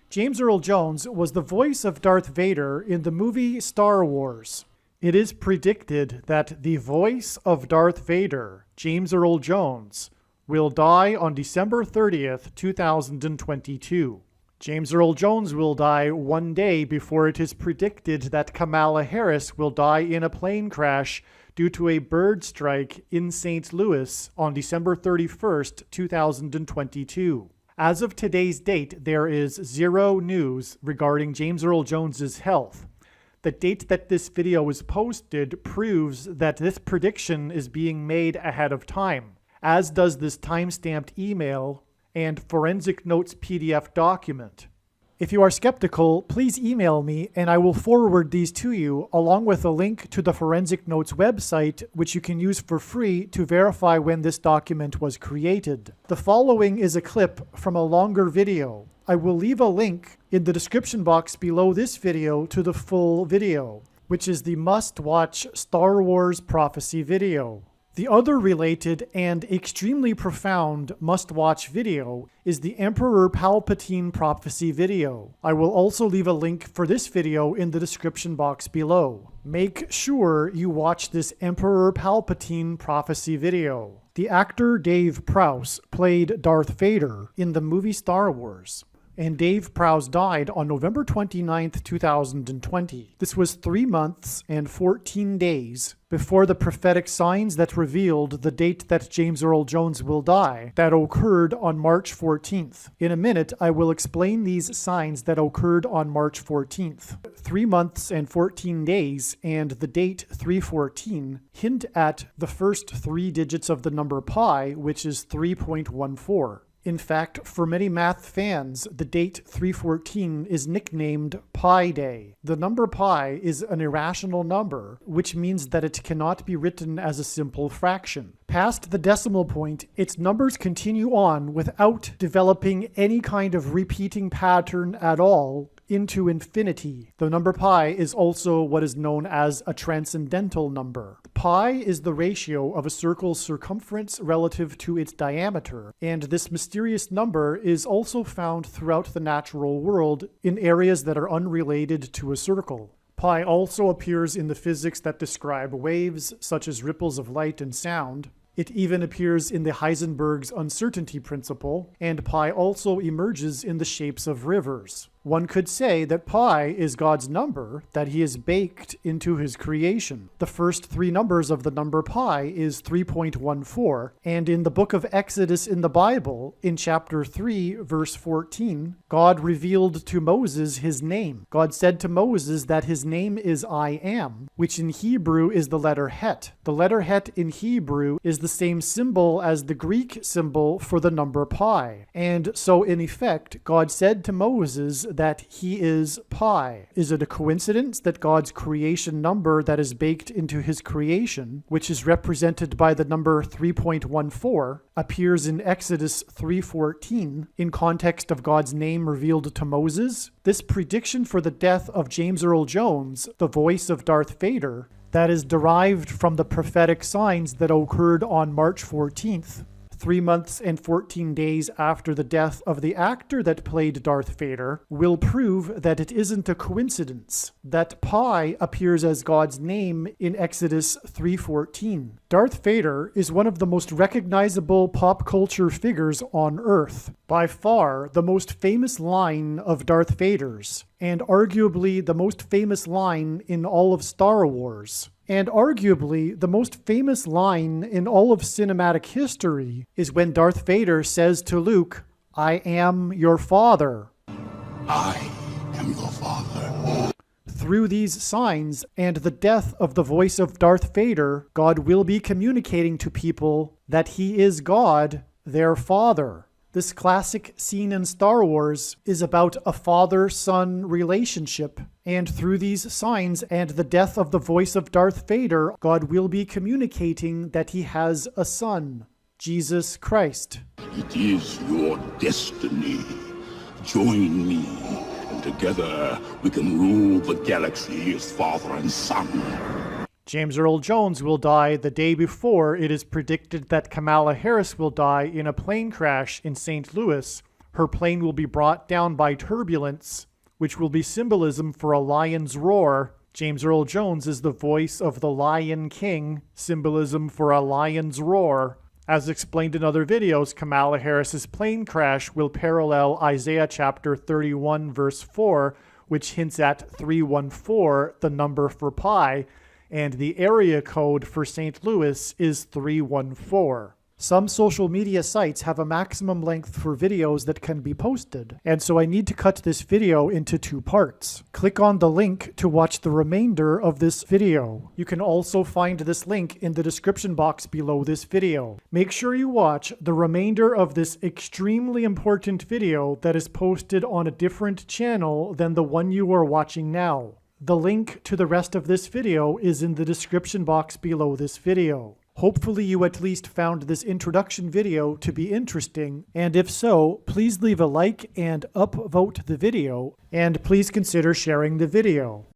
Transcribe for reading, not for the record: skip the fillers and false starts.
James Earl Jones was the voice of Darth Vader in the movie Star Wars. It is predicted that the voice of Darth Vader, James Earl Jones, will die on December 30th, 2022. James Earl Jones will die one day before it is predicted that Kamala Harris will die in a plane crash due to a bird strike in St. Louis on December 31st, 2022. As of today's date, there is zero news regarding James Earl Jones's health. The date that this video was posted proves that this prediction is being made ahead of time, as does this timestamped email and forensic notes PDF document. If you are skeptical, please email me and I will forward these to you along with a link to the Forensic Notes website, which you can use for free to verify when this document was created. The following is a clip from a longer video. I will leave a link in the description box below this video to the full video, which is the must-watch Star Wars prophecy video. The other related and extremely profound must-watch video is the Emperor Palpatine prophecy video. I will also leave a link for this video in the description box below. Make sure you watch this Emperor Palpatine prophecy video. The actor Dave Prowse played Darth Vader in the movie Star Wars, and Dave Prowse died on November 29th, 2020. This was 3 months and 14 days before the prophetic signs that revealed the date that James Earl Jones will die, that occurred on March 14th. In a minute, I will explain these signs that occurred on March 14th. 3 months and 14 days and the date 314 hint at the first 3 digits of the number pi, which is 3.14. In fact, for many math fans, the date 314 is nicknamed Pi Day. The number pi is an irrational number, which means that it cannot be written as a simple fraction. Past the decimal point, its numbers continue on without developing any kind of repeating pattern at all into infinity. The number pi is also what is known as a transcendental number. Pi is the ratio of a circle's circumference relative to its diameter, and this mysterious number is also found throughout the natural world in areas that are unrelated to a circle. Pi also appears in the physics that describe waves, such as ripples of light and sound. It even appears in the Heisenberg's uncertainty principle, and pi also emerges in the shapes of rivers. One could say that pi is God's number that he has baked into his creation. The first 3 numbers of the number pi is 3.14, and in the book of Exodus in the Bible, in chapter 3, verse 14, God revealed to Moses his name. God said to Moses that his name is I Am, which in Hebrew is the letter Het. The letter Het in Hebrew is the same symbol as the Greek symbol for the number pi. And so in effect, God said to Moses that he is pi. Is it a coincidence that God's creation number that is baked into his creation, which is represented by the number 3.14, appears in Exodus 3:14 in context of God's name revealed to Moses? This prediction for the death of James Earl Jones, the voice of Darth Vader, that is derived from the prophetic signs that occurred on March 14th, 3 months and 14 days after the death of the actor that played Darth Vader, will prove that it isn't a coincidence that pi appears as God's name in Exodus 3:14. Darth Vader is one of the most recognizable pop culture figures on Earth. By far, the most famous line of Darth Vader's, and arguably the most famous line in all of Star Wars. And arguably, the most famous line in all of cinematic history is when Darth Vader says to Luke, "I am your father." I am your father. Through these signs and the death of the voice of Darth Vader, God will be communicating to people that he is God, their father. This classic scene in Star Wars is about a father-son relationship, and through these signs and the death of the voice of Darth Vader, God will be communicating that he has a son, Jesus Christ. It is your destiny. Join me, and together we can rule the galaxy as father and son. James Earl Jones will die the day before it is predicted that Kamala Harris will die in a plane crash in St. Louis. Her plane will be brought down by turbulence, which will be symbolism for a lion's roar. James Earl Jones is the voice of the Lion King, symbolism for a lion's roar. As explained in other videos, Kamala Harris's plane crash will parallel Isaiah chapter 31 verse 4, which hints at 314, the number for pi, and the area code for St. Louis is 314. Some social media sites have a maximum length for videos that can be posted, and so I need to cut this video into 2 parts. Click on the link to watch the remainder of this video. You can also find this link in the description box below this video. Make sure you watch the remainder of this extremely important video that is posted on a different channel than the one you are watching now. The link to the rest of this video is in the description box below this video. Hopefully you at least found this introduction video to be interesting, and if so, please leave a like and upvote the video, and please consider sharing the video.